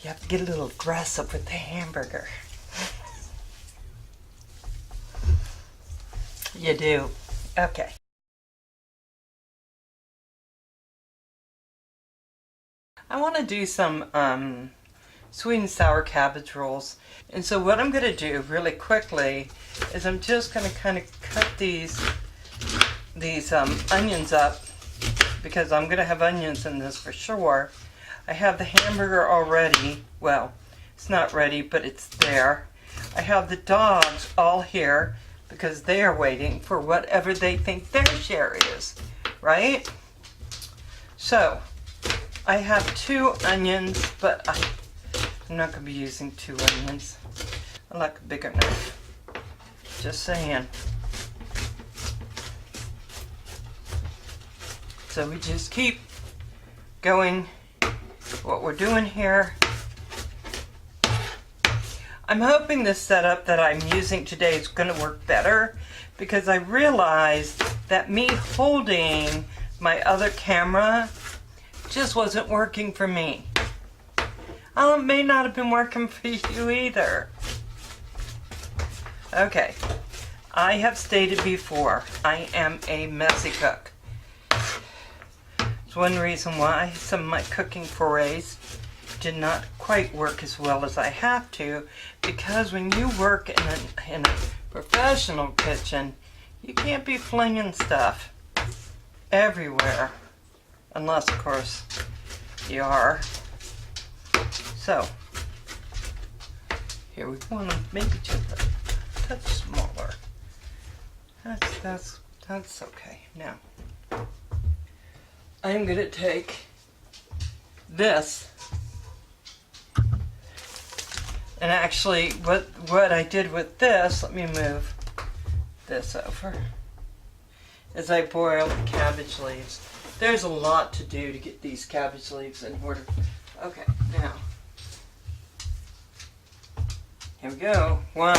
You have to get a little aggressive with the hamburger. You do. Okay. I want to do some sweet and sour cabbage rolls. And so what I'm going to do really quickly is I'm just going to kind of cut these onions up, because I'm going to have onions in this for sure. I have the hamburger already. Well, it's not ready, but it's there. I have the dogs all here because they are waiting for whatever they think their share is, right? So I have 2 onions, but I'm not going to be using 2 onions. I like a bigger knife. Just saying. So we just keep going what we're doing here. I'm hoping this setup that I'm using today is going to work better, because I realized that me holding my other camera just wasn't working for me. It may not have been working for you either. Okay, I have stated before, I am a messy cook. It's one reason why some of my cooking forays did not quite work as well as I have to, because when you work in a professional kitchen, you can't be flinging stuff everywhere, unless of course you are. So here we want to maybe just a touch smaller. That's okay. Now I'm going to take this, and actually what I did with this, let me move this over, is I boiled the cabbage leaves. There's a lot to do to get these cabbage leaves in order. Okay, now here we go. 1.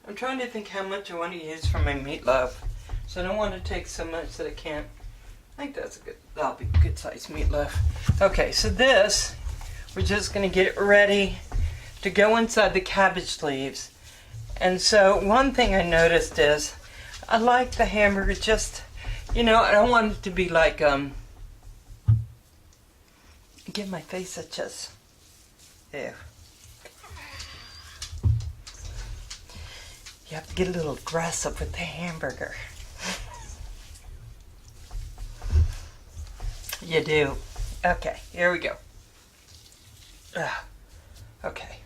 I'm trying to think how much I want to use for my meatloaf. So I don't want to take so much that I can't. I think that'll be good size meatloaf. Okay, so this, we're just going to get it ready to go inside the cabbage leaves. And so one thing I noticed is, I like the hamburger just, I don't want it to be like, give my face a kiss. Ew. You have to get a little aggressive with the hamburger. You do. Okay, here we go. Okay.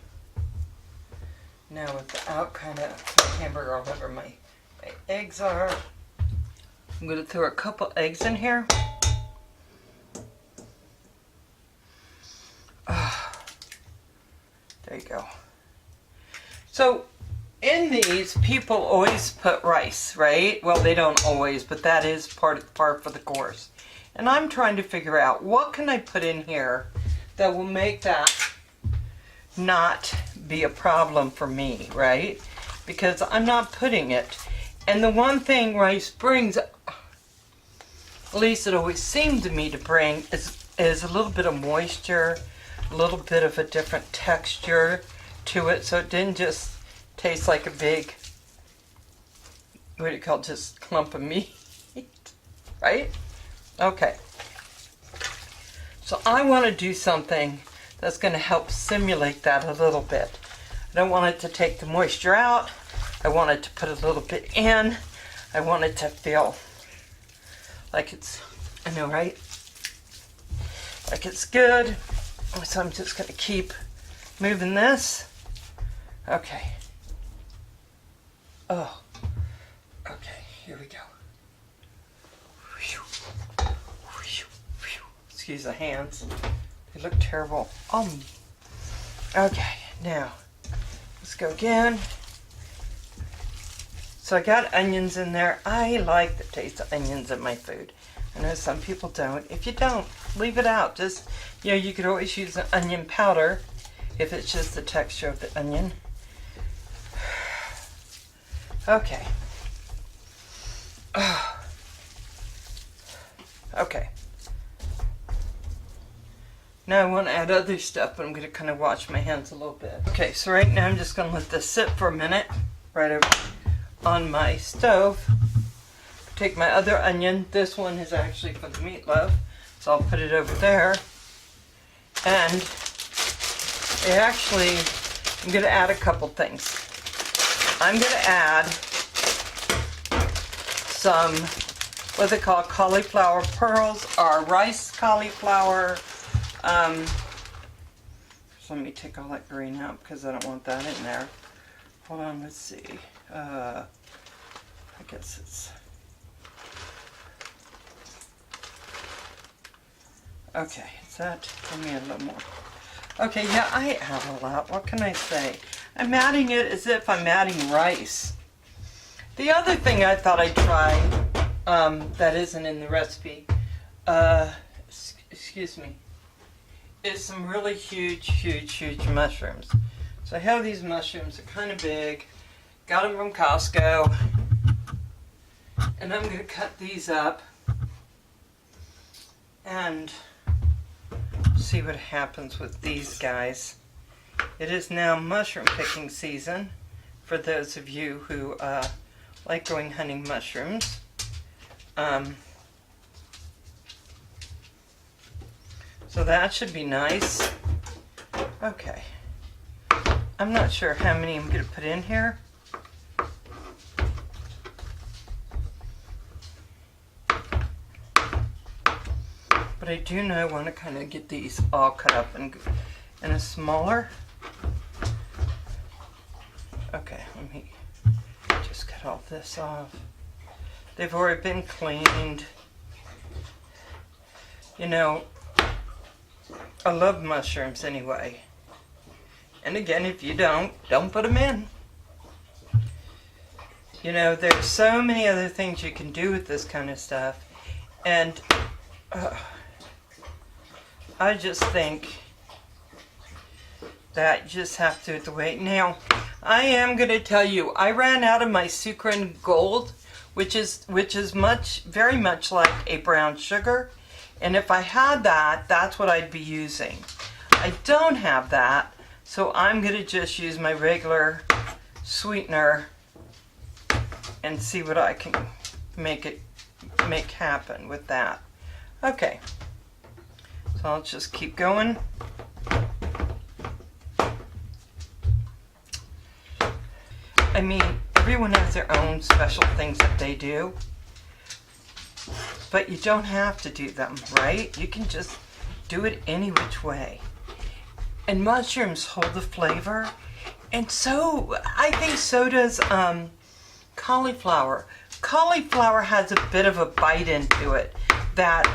Now without kind of the hamburger all over my eggs are, I'm going to throw a couple eggs in here. There you go. So in these, people always put rice, right? Well, they don't always, but that is part for the course. And I'm trying to figure out, what can I put in here that will make that not be a problem for me, right? Because I'm not putting it. And the one thing rice brings, at least it always seemed to me to bring, is a little bit of moisture, a little bit of a different texture to it, so it didn't just taste like a big, what do you call it, just clump of meat, right? Okay. So I want to do something that's going to help simulate that a little bit. I don't want it to take the moisture out. I want it to put a little bit in. I want it to feel like it's, I know, right? Like it's good. So I'm just going to keep moving this. Okay. Oh. Okay, here we go. Excuse the hands. They look terrible. Okay, now let's go again. So I got onions in there. I like the taste of onions in my food. I know some people don't. If you don't, leave it out. Just, you could always use an onion powder if it's just the texture of the onion. Okay. Okay. Now I want to add other stuff, but I'm going to kind of wash my hands a little bit. Okay, so right now I'm just going to let this sit for a minute right over on my stove. Take my other onion. This one is actually for the meatloaf, so I'll put it over there. And I'm going to add a couple things. I'm going to add some, what they call cauliflower pearls, or rice cauliflower. So let me take all that green out because I don't want that in there. Hold on, let's see. I guess it's... Okay, is that... Give me a little more. Okay, yeah, I add a lot. What can I say? I'm adding it as if I'm adding rice. The other thing I thought I'd try, that isn't in the recipe, excuse me, is some really huge mushrooms. So I have these mushrooms, they're kind of big, got them from Costco, and I'm going to cut these up and see what happens with these guys. It is now mushroom picking season for those of you who like going hunting mushrooms. So that should be nice. Okay. I'm not sure how many I'm going to put in here. But I do know I want to kind of get these all cut up in a smaller. Okay, let me just cut all this off. They've already been cleaned. You know, I love mushrooms anyway. And again, if you don't put them in. You know, there's so many other things you can do with this kind of stuff. And I just think that you just have to do it the way. Now, I am going to tell you, I ran out of my sucrin gold, which is very much like a brown sugar. And if I had that, that's what I'd be using. I don't have that, so I'm going to just use my regular sweetener and see what I can make happen with that. Okay, so I'll just keep going. I mean, everyone has their own special things that they do. But you don't have to do them, right? You can just do it any which way. And mushrooms hold the flavor. And so, I think so does cauliflower. Cauliflower has a bit of a bite into it that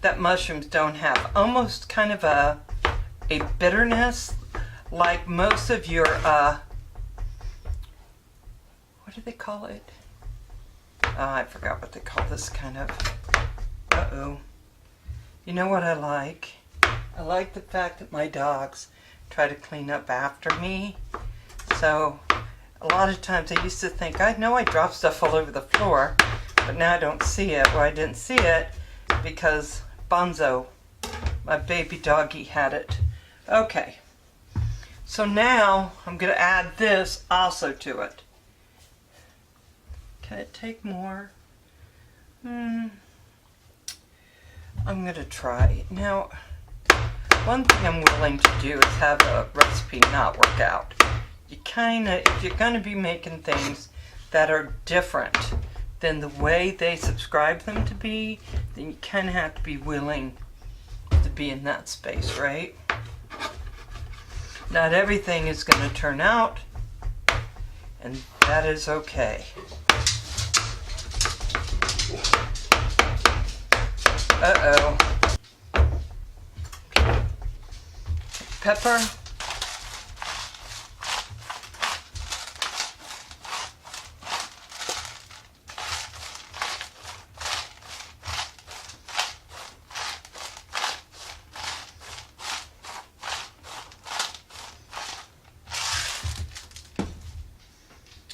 that mushrooms don't have. Almost kind of a bitterness, like most of your, what do they call it? I forgot what they call this kind of, You know what I like? I like the fact that my dogs try to clean up after me. So, a lot of times I used to think, I know I drop stuff all over the floor, but now I don't see it. Well, I didn't see it because Bonzo, my baby doggy, had it. Okay. So now I'm going to add this also to it. Can it take more? I'm going to try. Now, one thing I'm willing to do is have a recipe not work out. You if you're going to be making things that are different than the way they subscribe them to be, then you kind of have to be willing to be in that space, right? Not everything is going to turn out, and that is okay. Uh-oh. Pepper.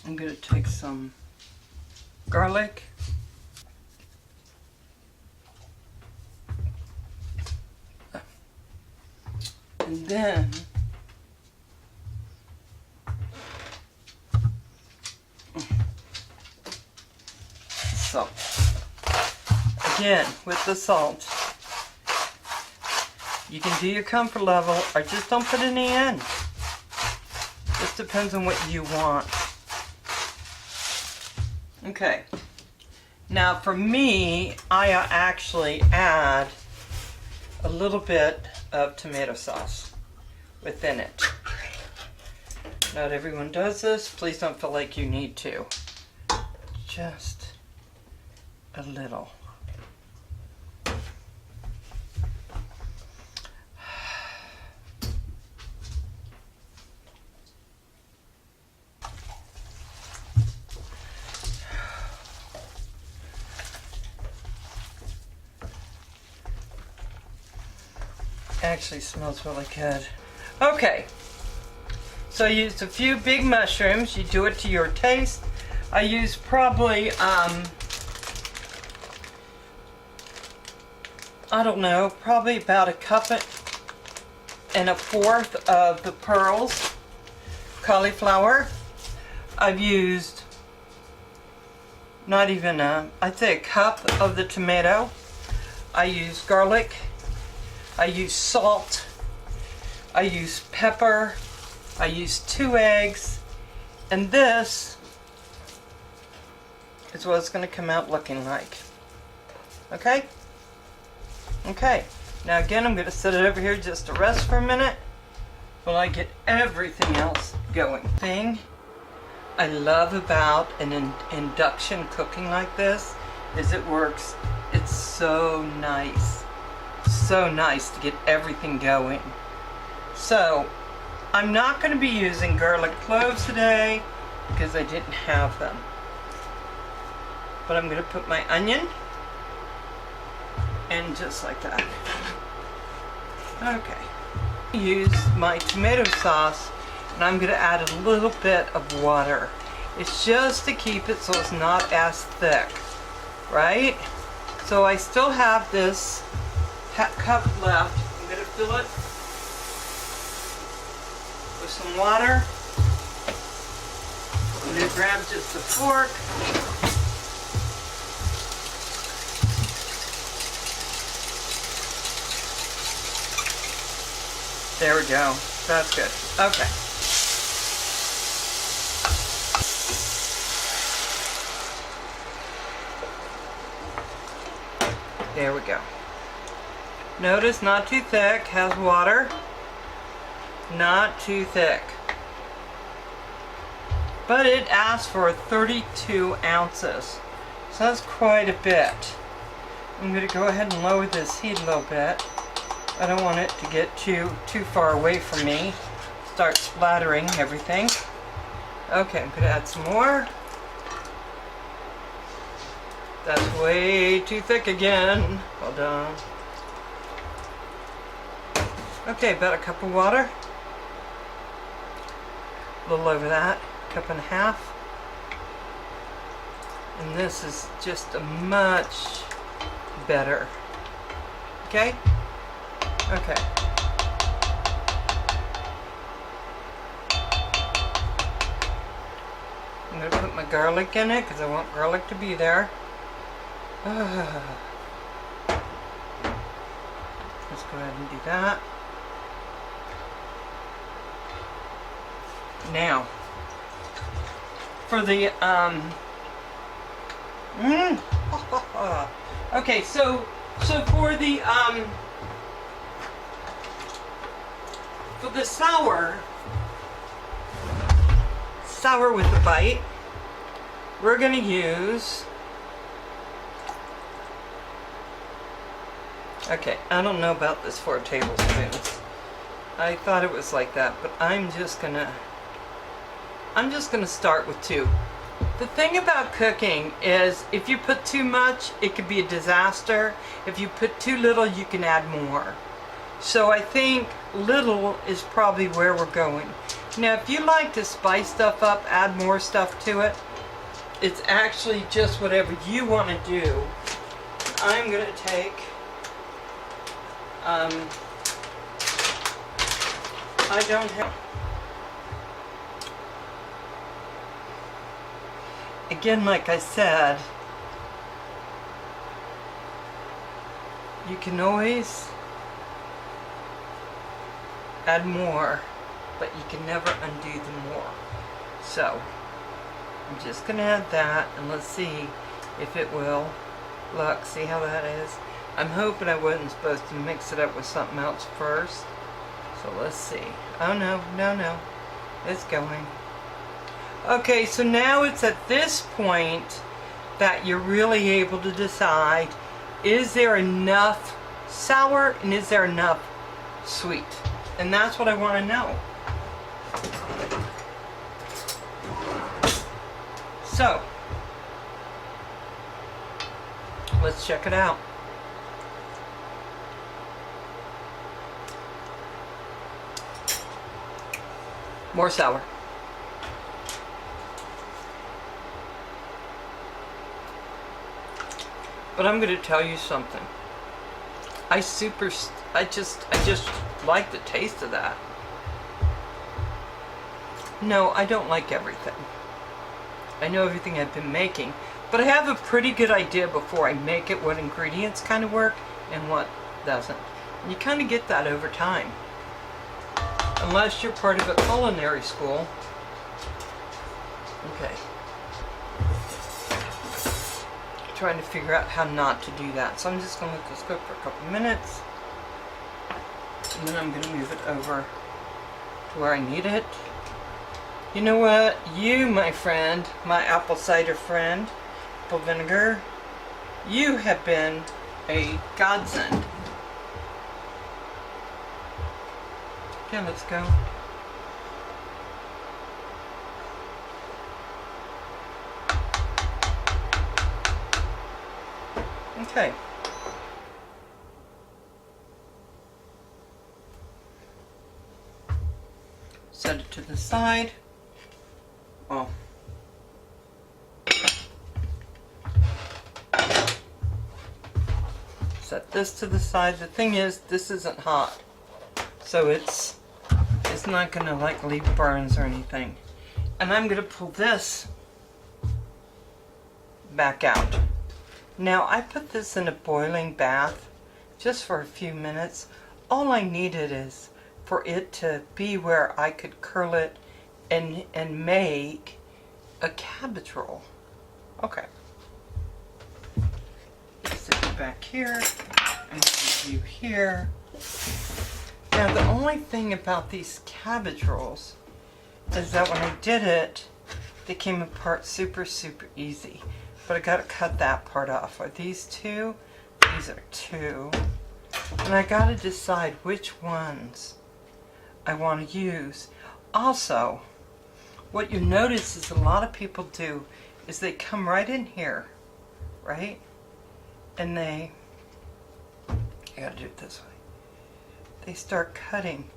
I'm going to take some garlic. And then salt. Again, with the salt, you can do your comfort level or just don't put any in. Just depends on what you want. Okay. Now for me, I actually add a little bit of tomato sauce within it. Not everyone does this. Please don't feel like you need to. Just a little. Actually smells really good. Okay, so I used a few big mushrooms. You do it to your taste. I used probably I don't know, probably about a cup and a fourth of the pearls cauliflower. I've used not even I'd say a cup of the tomato. I use garlic. I use salt, I use pepper, I use 2 eggs, and this is what it's going to come out looking like. Okay? Okay. Now again, I'm going to set it over here just to rest for a minute while I get everything else going. Thing I love about an induction cooking like this is it works. It's so nice. So nice to get everything going. So I'm not going to be using garlic cloves today because I didn't have them, but I'm going to put my onion in just like that. Okay, use my tomato sauce and I'm going to add a little bit of water. It's just to keep it so it's not as thick, right? So I still have this cup left. I'm going to fill it with some water. I'm going to grab just a fork. There we go. That's good. Okay. There we go. Notice not too thick, has water, not too thick. But it asks for 32 ounces, so that's quite a bit. I'm going to go ahead and lower this heat a little bit. I don't want it to get too far away from me, start splattering everything. Okay, I'm going to add some more. That's way too thick again. Well done. Okay, about a cup of water. A little over that, cup and a half. And this is just a much better. Okay? Okay. I'm going to put my garlic in it because I want garlic to be there. Let's go ahead and do that. Now, for the okay, so for the sour with the bite, we're going to use. Okay, I don't know about this 4 tablespoons. I thought it was like that, but I'm just gonna start with 2. The thing about cooking is if you put too much, it could be a disaster. If you put too little, you can add more. So I think little is probably where we're going. Now, if you like to spice stuff up, add more stuff to it, it's actually just whatever you want to do. I'm going to take I don't have... Again, like I said, you can always add more, but you can never undo the more. So, I'm just going to add that, and let's see if it will. Look, see how that is? I'm hoping I wasn't supposed to mix it up with something else first. So let's see. Oh no, no, no. It's going. Okay, so now it's at this point that you're really able to decide, is there enough sour and is there enough sweet? And that's what I want to know. So, let's check it out. More sour. But I'm going to tell you something. I just like the taste of that. No, I don't like everything. I know everything I've been making, but I have a pretty good idea before I make it what ingredients kind of work and what doesn't. And you kind of get that over time. Unless you're part of a culinary school. Okay. Trying to figure out how not to do that. So I'm just going to let this cook for a couple minutes. And then I'm going to move it over to where I need it. You know what? You, my friend, my apple cider friend, apple vinegar, you have been a godsend. Okay, let's go. Okay. Set it to the side. Well, set this to the side. The thing is, this isn't hot, so it's not gonna like leave burns or anything. And I'm gonna pull this back out. Now I put this in a boiling bath just for a few minutes. All I needed is for it to be where I could curl it and make a cabbage roll. Okay. Stick it back here and put you here. Now the only thing about these cabbage rolls is that when I did it, they came apart super easy. But I gotta cut that part off. Are these two? These are two. And I gotta decide which ones I want to use. Also, what you notice is a lot of people do is they come right in here, right? And I gotta do it this way. They start cutting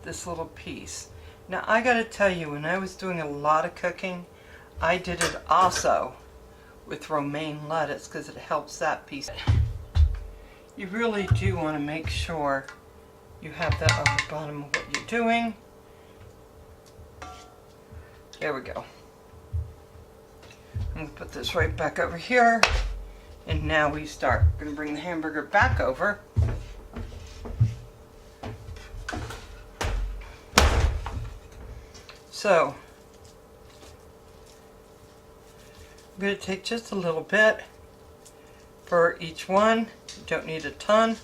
this little piece. Now I gotta tell you, when I was doing a lot of cooking, I did it also with romaine lettuce because it helps that piece. You really do want to make sure you have that on the bottom of what you're doing. There we go. I'm going to put this right back over here. And now we start. I'm going to bring the hamburger back over. So, I'm going to take just a little bit for each one. You don't need a ton.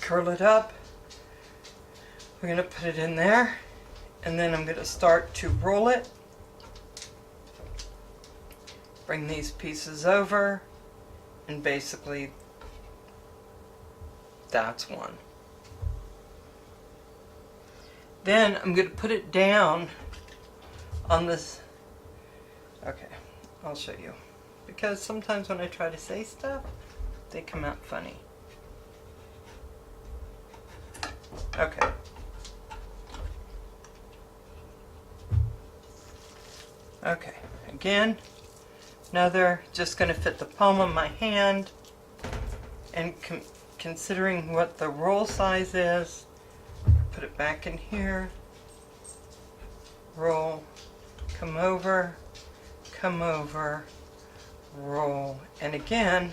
Curl it up. We're going to put it in there. And then I'm going to start to roll it. Bring these pieces over. And basically, that's one. Then I'm going to put it down on this. Okay, I'll show you. Because sometimes when I try to say stuff, they come out funny. Okay. Okay, again, another, just going to fit the palm of my hand. And considering what the roll size is, put it back in here. Roll, come over, roll. And again,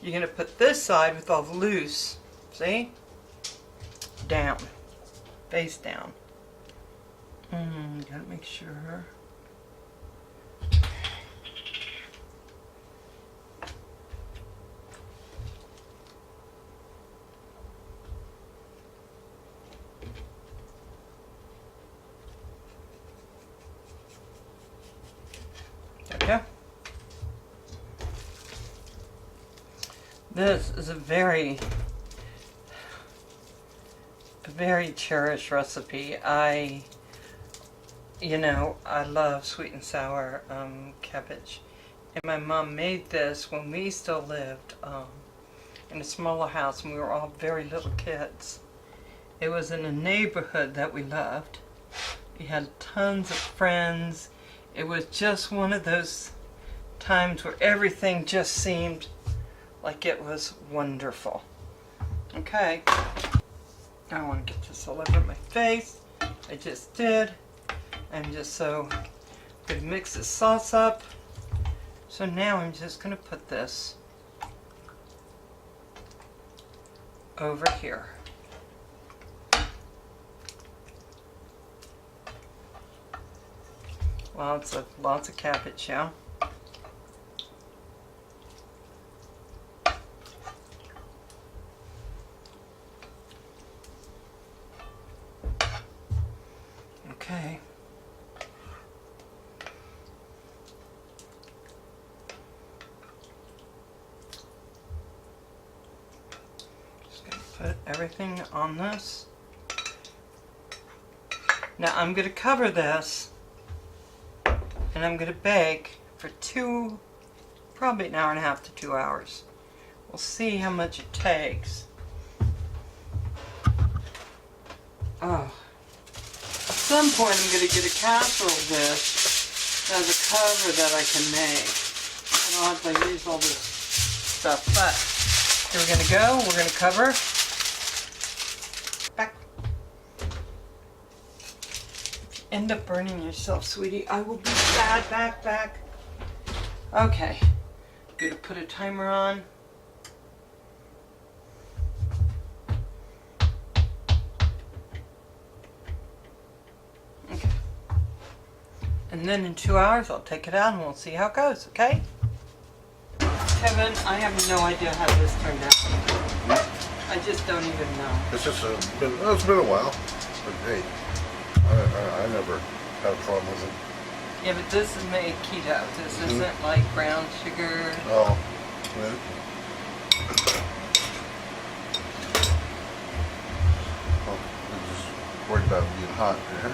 you're going to put this side with all the loose, see? Down, face down. Gotta make sure. There we go. This is a very cherished recipe. I love sweet and sour cabbage. And my mom made this when we still lived in a smaller house and we were all very little kids. It was in a neighborhood that we loved. We had tons of friends. It was just one of those times where everything just seemed like it was wonderful. Okay. I don't want to get this all over my face. I just did. I'm just so going to mix this sauce up. So now I'm just going to put this over here. Lots of cabbage, yeah. Okay. Just gonna put everything on this. Now I'm gonna cover this and I'm gonna bake for probably an hour and a half to 2 hours. We'll see how much it takes. Oh. At some point I'm going to get a casserole dish that has a cover that I can make. I don't have to use all this stuff, but here we're going to go. We're going to cover. Back. If you end up burning yourself, sweetie, I will be sad. Back. Okay. I'm going to put a timer on. And then in 2 hours, I'll take it out and we'll see how it goes, okay? Kevin, I have no idea how this turned out. I just don't even know. It's just been a while, but hey, I never had a problem with it. Yeah, but this is made keto. This isn't like brown sugar. Oh, yeah. Oh, I'm just worried about it being hot here.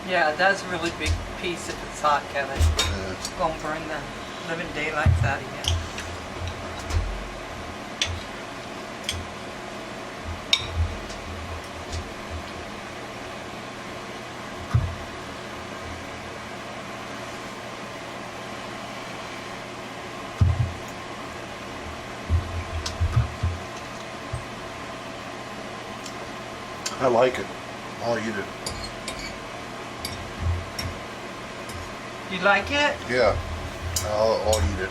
Yeah, that's a really big piece if it's hot, Kevin. Yeah. It's gonna burn the living daylights out of you. I like it. I'll eat it. You like it? Yeah, I'll eat it.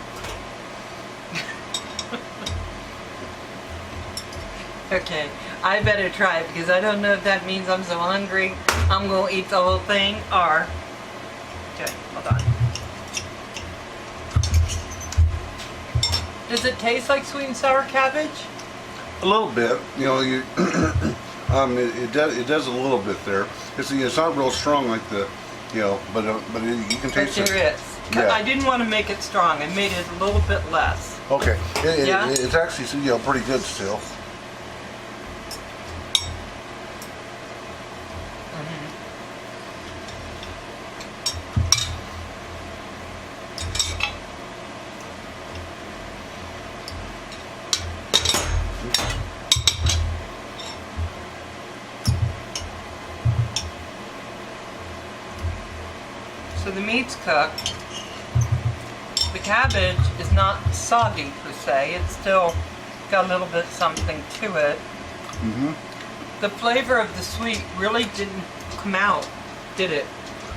Okay, I better try it because I don't know if that means I'm so hungry I'm gonna eat the whole thing or... Okay, hold on. Does it taste like sweet and sour cabbage? A little bit, you know. It does a little bit there. It's not real strong like the, but you can taste it. But there is. Yeah. I didn't want to make it strong. I made it a little bit less. Okay, Yeah? it's actually pretty good still. So the meat's cooked. The cabbage is not soggy per se. It's still got a little bit something to it. the flavor of the sweet really didn't come out, did it?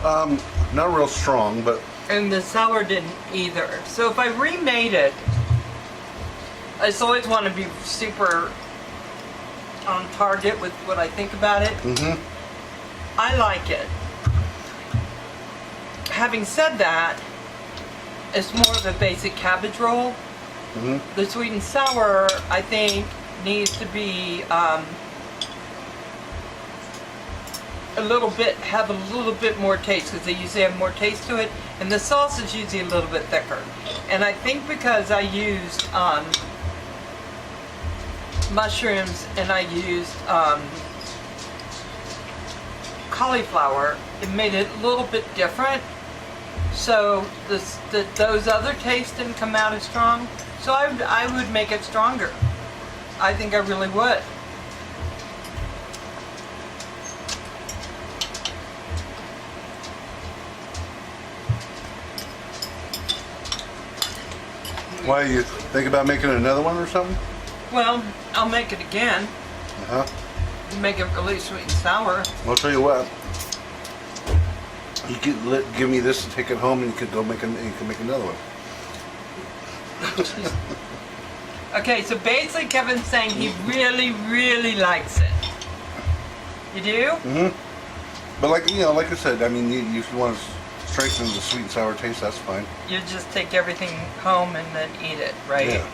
Not real strong, but And the sour didn't either. So if I remade it, I just always want to be super on target with what I think about it. I like it. Having said that, it's more of a basic cabbage roll. The sweet and sour, I think, needs to be have a little bit more taste, because they usually have more taste to it, and the sauce is usually a little bit thicker. And I think because I used mushrooms and I used cauliflower, it made it a little bit different. So those other tastes didn't come out as strong. So I would make it stronger. I think I really would. why you think about making another one or something? Well, I'll make it again. Make it really sweet and sour. I'll tell you what. You can give me this and take it home, and you can go make you can make another one. Okay, so basically Kevin's saying he really, really likes it. You do? But like like I said, I mean, if you want to strengthen the sweet and sour taste, that's fine. You just take everything home and then eat it, right? Yeah.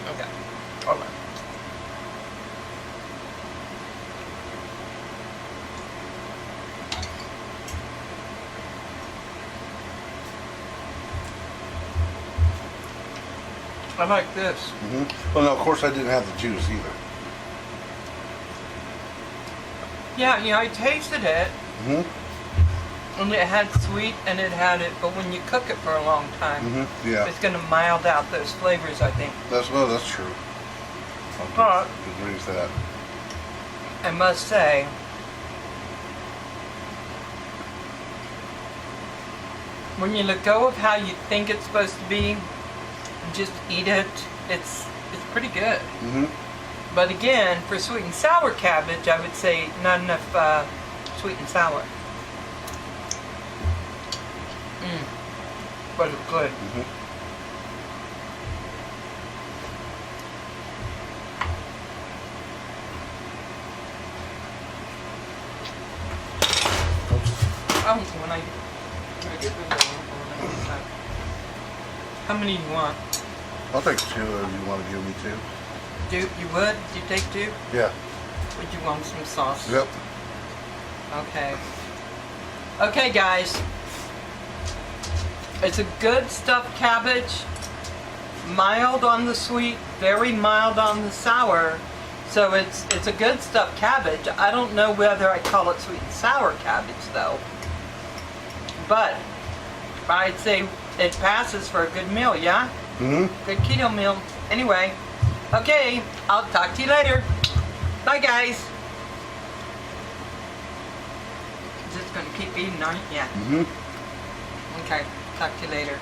Okay. Hold on. I like this. Well, no, of course I didn't have the juice either. Yeah, I tasted it. And it had sweet and it had it, but when you cook it for a long time, Yeah. it's going to mild out those flavors, I think. That's true. But Agree with that. I must say, when you let go of how you think it's supposed to be, and just eat it, it's pretty good. But again, for sweet and sour cabbage, I would say not enough sweet and sour. But it's good. When I get rid of it, how many do you want? I'll take two if you want to give me two. You would? You take two? Yeah. Would you want some sauce? Yep. Okay. Okay, guys. It's a good stuffed cabbage. Mild on the sweet, very mild on the sour. So it's a good stuffed cabbage. I don't know whether I call it sweet and sour cabbage though. But I'd say it passes for a good meal, yeah? Good keto meal. Anyway, okay, I'll talk to you later. Bye, guys. Just gonna keep eating, aren't you? Yeah. Okay, talk to you later.